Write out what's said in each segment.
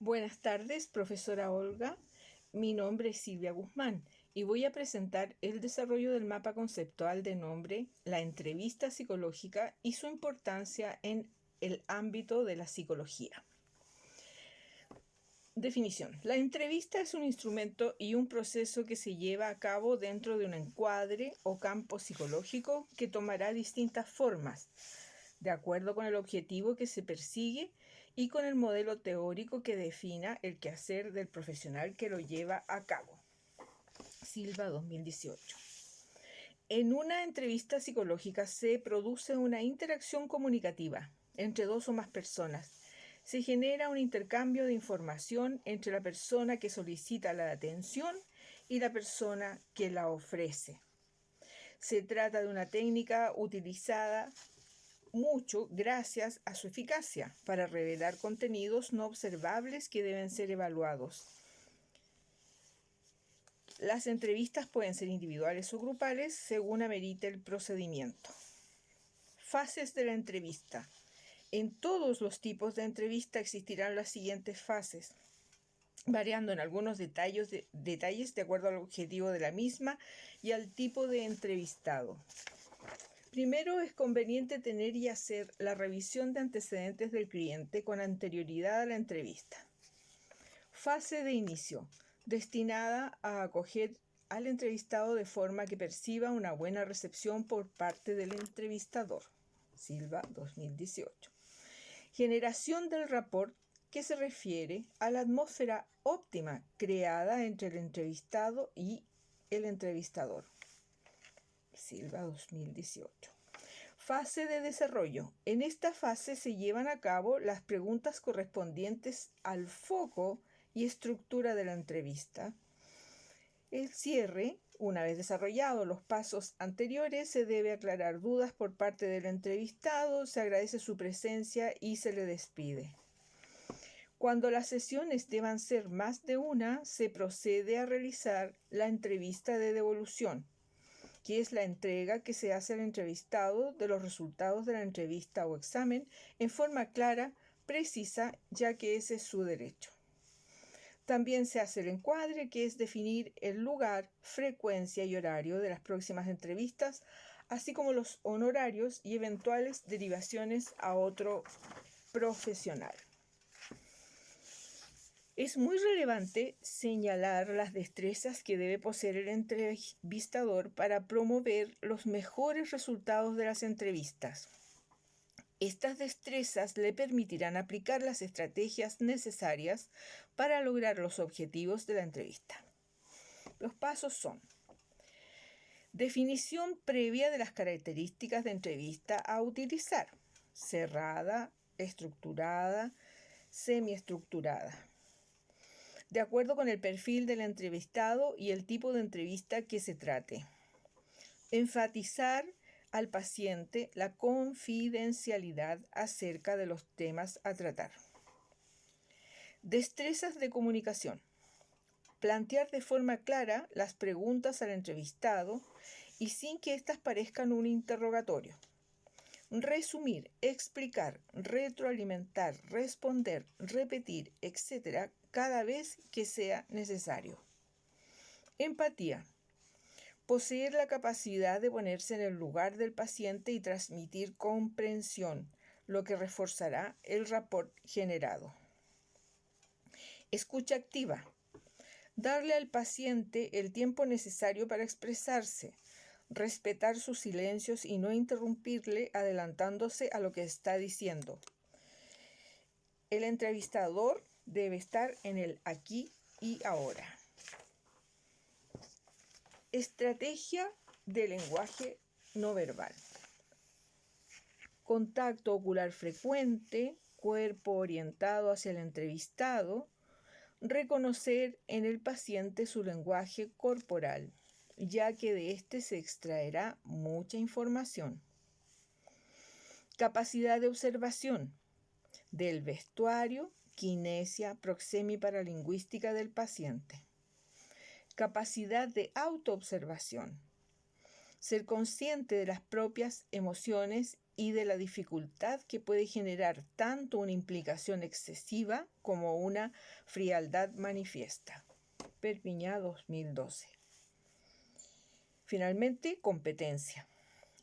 Buenas tardes, profesora Olga. Mi nombre es Silvia Guzmán y voy a presentar el desarrollo del mapa conceptual de nombre, la entrevista psicológica y su importancia en el ámbito de la psicología. Definición. La entrevista es un instrumento y un proceso que se lleva a cabo dentro de un encuadre o campo psicológico que tomará distintas formas, de acuerdo con el objetivo que se persigue y con el modelo teórico que defina el quehacer del profesional que lo lleva a cabo. Silva 2018. En una entrevista psicológica se produce una interacción comunicativa entre dos o más personas. Se genera un intercambio de información entre la persona que solicita la atención y la persona que la ofrece. Se trata de una técnica utilizada mucho gracias a su eficacia para revelar contenidos no observables que deben ser evaluados. Las entrevistas pueden ser individuales o grupales según amerite el procedimiento. Fases de la entrevista. En todos los tipos de entrevista existirán las siguientes fases, variando en algunos detalles de acuerdo al objetivo de la misma y al tipo de entrevistado. Primero, es conveniente tener y hacer la revisión de antecedentes del cliente con anterioridad a la entrevista. Fase de inicio, destinada a acoger al entrevistado de forma que perciba una buena recepción por parte del entrevistador. Silva 2018. Generación del rapport, que se refiere a la atmósfera óptima creada entre el entrevistado y el entrevistador. Silva 2018. Fase de desarrollo. En esta fase se llevan a cabo las preguntas correspondientes al foco y estructura de la entrevista. El cierre. Una vez desarrollados los pasos anteriores, se debe aclarar dudas por parte del entrevistado, se agradece su presencia y se le despide. Cuando las sesiones deban ser más de una, se procede a realizar la entrevista de devolución, que es la entrega que se hace al entrevistado de los resultados de la entrevista o examen en forma clara, precisa, ya que ese es su derecho. También se hace el encuadre, que es definir el lugar, frecuencia y horario de las próximas entrevistas, así como los honorarios y eventuales derivaciones a otro profesional. Es muy relevante señalar las destrezas que debe poseer el entrevistador para promover los mejores resultados de las entrevistas. Estas destrezas le permitirán aplicar las estrategias necesarias para lograr los objetivos de la entrevista. Los pasos son: definición previa de las características de entrevista a utilizar: cerrada, estructurada, semiestructurada, de acuerdo con el perfil del entrevistado y el tipo de entrevista que se trate. Enfatizar al paciente la confidencialidad acerca de los temas a tratar. Destrezas de comunicación. Plantear de forma clara las preguntas al entrevistado y sin que éstas parezcan un interrogatorio. Resumir, explicar, retroalimentar, responder, repetir, etc., cada vez que sea necesario. Empatía. Poseer la capacidad de ponerse en el lugar del paciente y transmitir comprensión, lo que reforzará el rapport generado. Escucha activa. Darle al paciente el tiempo necesario para expresarse, respetar sus silencios y no interrumpirle adelantándose a lo que está diciendo. El entrevistador debe estar en el aquí y ahora. Estrategia de lenguaje no verbal. Contacto ocular frecuente, cuerpo orientado hacia el entrevistado, reconocer en el paciente su lenguaje corporal, ya que de éste se extraerá mucha información. Capacidad de observación del vestuario, kinesia, proxemia y paralingüística del paciente. Capacidad de autoobservación. Ser consciente de las propias emociones y de la dificultad que puede generar tanto una implicación excesiva como una frialdad manifiesta. Perpiñá, 2012. Finalmente, competencia.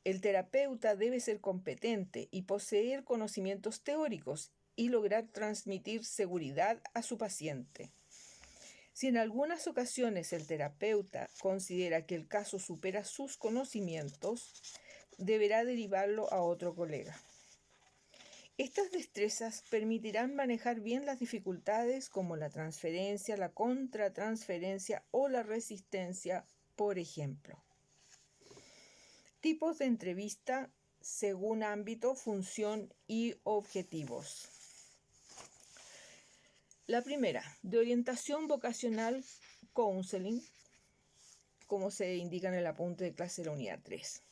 El terapeuta debe ser competente y poseer conocimientos teóricos y lograr transmitir seguridad a su paciente. Si en algunas ocasiones el terapeuta considera que el caso supera sus conocimientos, deberá derivarlo a otro colega. Estas destrezas permitirán manejar bien las dificultades como la transferencia, la contratransferencia o la resistencia, por ejemplo. Tipos de entrevista según ámbito, función y objetivos. La primera, de orientación vocacional counseling, como se indica en el apunte de clase de la unidad 3.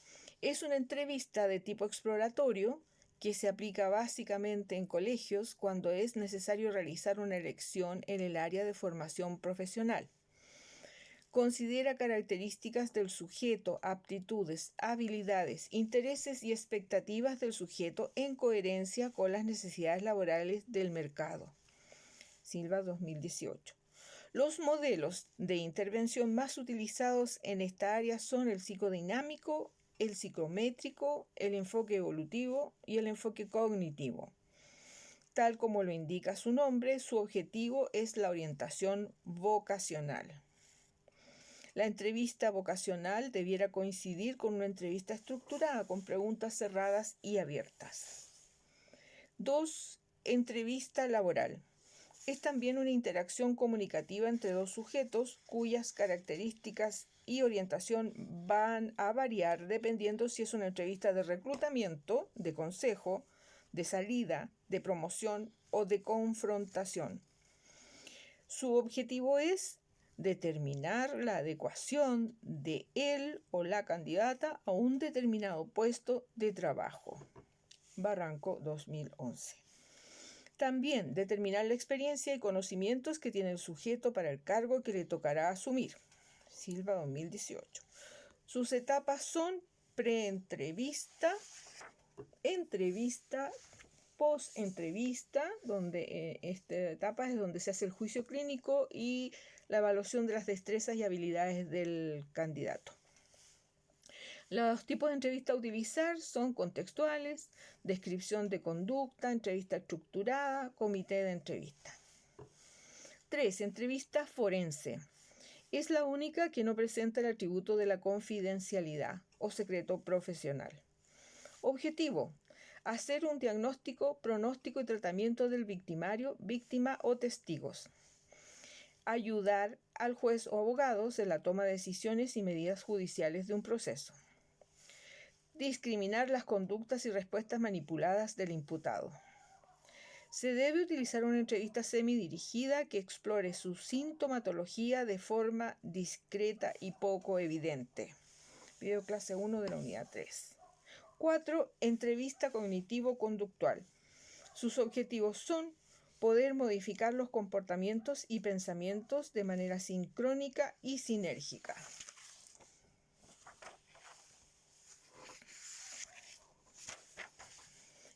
Es una entrevista de tipo exploratorio que se aplica básicamente en colegios cuando es necesario realizar una elección en el área de formación profesional. Considera características del sujeto, aptitudes, habilidades, intereses y expectativas del sujeto en coherencia con las necesidades laborales del mercado. Silva, 2018. Los modelos de intervención más utilizados en esta área son el psicodinámico, el psicométrico, el enfoque evolutivo y el enfoque cognitivo. Tal como lo indica su nombre, su objetivo es la orientación vocacional. La entrevista vocacional debiera coincidir con una entrevista estructurada, con preguntas cerradas y abiertas. 2. Entrevista laboral. Es también una interacción comunicativa entre dos sujetos cuyas características y orientación van a variar dependiendo si es una entrevista de reclutamiento, de consejo, de salida, de promoción o de confrontación. Su objetivo es determinar la adecuación de él o la candidata a un determinado puesto de trabajo. Barranco, 2011. También determinar la experiencia y conocimientos que tiene el sujeto para el cargo que le tocará asumir. Silva, 2018. Sus etapas son preentrevista, entrevista, post-entrevista, donde esta etapa es donde se hace el juicio clínico y la evaluación de las destrezas y habilidades del candidato. Los tipos de entrevista a utilizar son contextuales, descripción de conducta, entrevista estructurada, comité de entrevista. 3. Entrevista forense. Es la única que no presenta el atributo de la confidencialidad o secreto profesional. Objetivo: hacer un diagnóstico, pronóstico y tratamiento del victimario, víctima o testigos. Ayudar al juez o abogados en la toma de decisiones y medidas judiciales de un proceso. Discriminar las conductas y respuestas manipuladas del imputado. Se debe utilizar una entrevista semidirigida que explore su sintomatología de forma discreta y poco evidente. Video clase 1 de la unidad 3. 4. Entrevista cognitivo-conductual. Sus objetivos son poder modificar los comportamientos y pensamientos de manera sincrónica y sinérgica.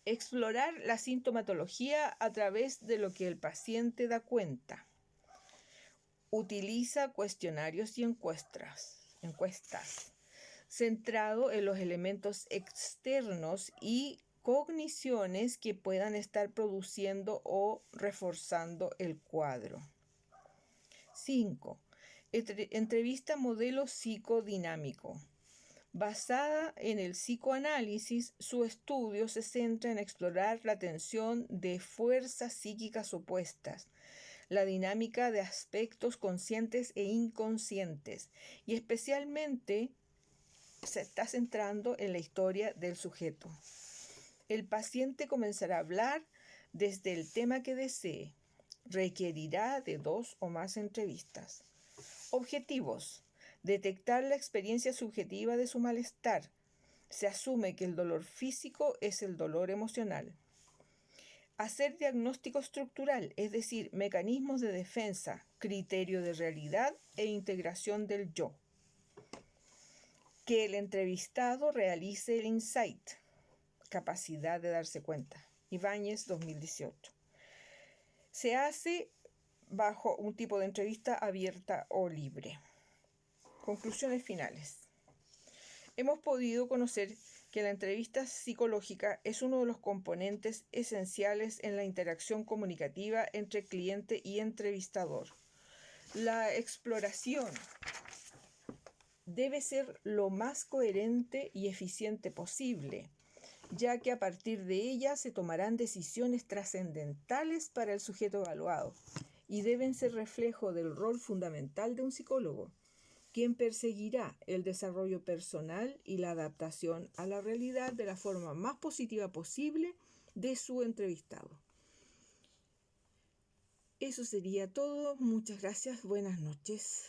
Explorar la sintomatología a través de lo que el paciente da cuenta. Utiliza cuestionarios y encuestas, centrado en los elementos externos y cogniciones que puedan estar produciendo o reforzando el cuadro. 5. Entrevista modelo psicodinámico. Basada en el psicoanálisis, su estudio se centra en explorar la tensión de fuerzas psíquicas opuestas, la dinámica de aspectos conscientes e inconscientes, y especialmente se está centrando en la historia del sujeto. El paciente comenzará a hablar desde el tema que desee. Requerirá de 2 o más entrevistas. Objetivos: detectar la experiencia subjetiva de su malestar. Se asume que el dolor físico es el dolor emocional. Hacer diagnóstico estructural, es decir, mecanismos de defensa, criterio de realidad e integración del yo. Que el entrevistado realice el insight, capacidad de darse cuenta. Ibáñez, 2018. Se hace bajo un tipo de entrevista abierta o libre. Conclusiones finales. Hemos podido conocer que la entrevista psicológica es uno de los componentes esenciales en la interacción comunicativa entre cliente y entrevistador. La exploración debe ser lo más coherente y eficiente posible, ya que a partir de ella se tomarán decisiones trascendentales para el sujeto evaluado y deben ser reflejo del rol fundamental de un psicólogo, quien perseguirá el desarrollo personal y la adaptación a la realidad de la forma más positiva posible de su entrevistado. Eso sería todo. Muchas gracias. Buenas noches.